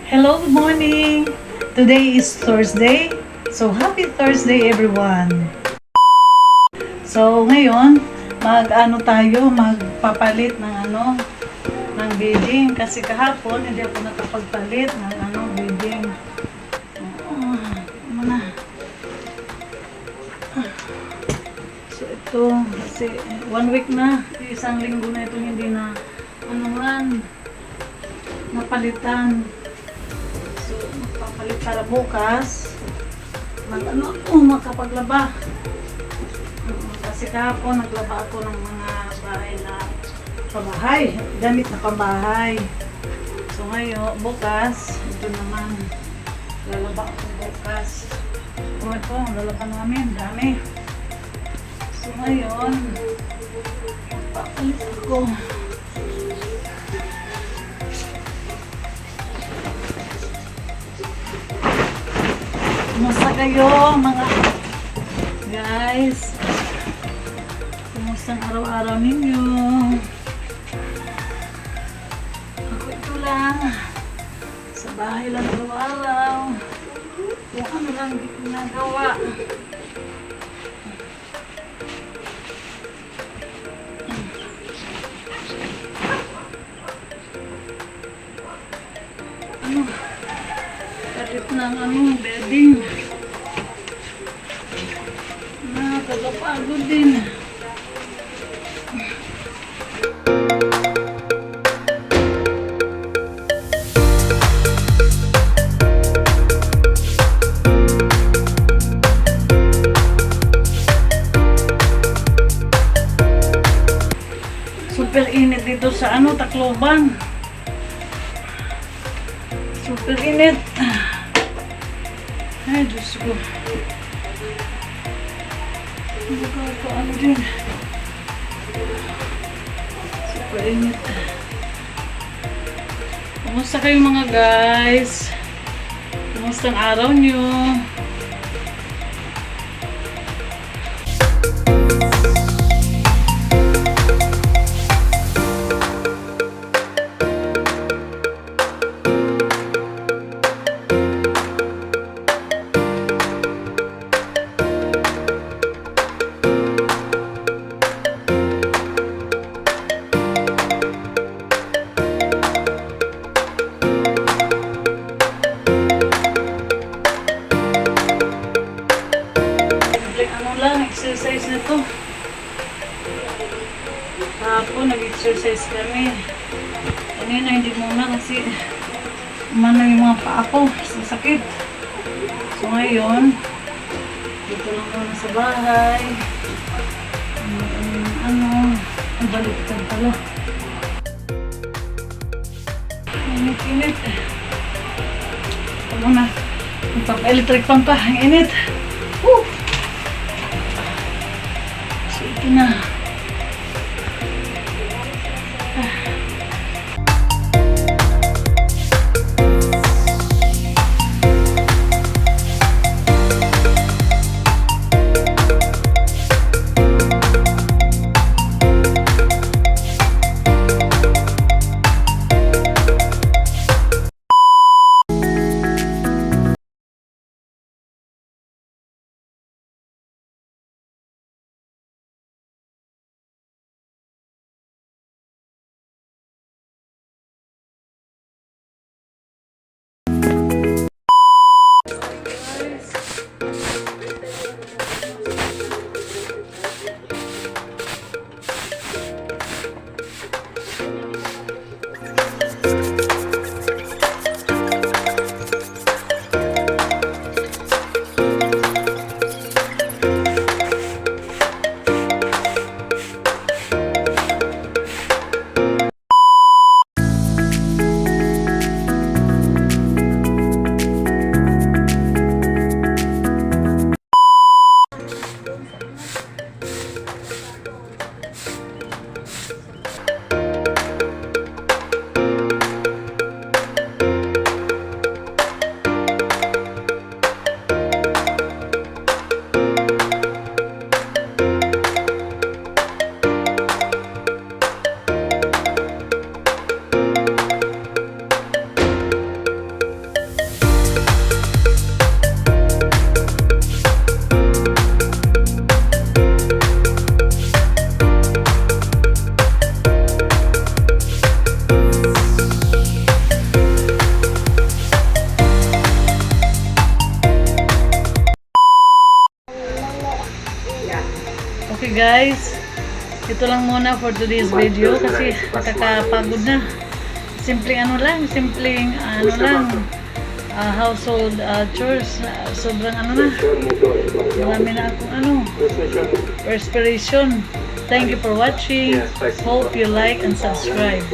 Hello, good morning. Today is Thursday. So happy Thursday everyone. So ngayon, magpapalit ng ng bedding kasi kahapon hindi ako nakapagpalit ng bedding. Muna. So ito kasi 1 week na, isang linggo na ito hindi na napalitan. So, magpapalit para bukas. Makapaglaba. Kasi kahapon, naglaba ako ng mga pabahay. Damit na pambahay. So, ngayon, bukas, ito naman. Lalaba ako bukas. Ito, lalaba namin. Dami. So, ngayon, magpapalit ako. Kumusta kayo mga guys? Kumusta ang araw-araw ninyo? Ako ito lang. Sa bahay lang araw-araw. Kung ano lang ginagawa. Kalit ng bedding. Nakakapagod din. Super init dito sa Tacloban. Super init. Ay, Diyos ko. Ano din. Super init. Kumusta kayo mga guys? Kumusta ang araw nyo? Exercise na to. Tapos nag-exercise kami. Kanina hindi muna kasi umano yung mga paa ko sa sakit. So ngayon, dito lang muna sa bahay. Ang baliktad pala. Init-init. Ito muna. Magpapa-electric pang pa. Ang init. Woo! Sige na. guys, ito lang muna for today's video kasi nakakapagod na. Simpleng household chores. Sobrang marami na akong perspiration. Thank you for watching. Hope you like and subscribe.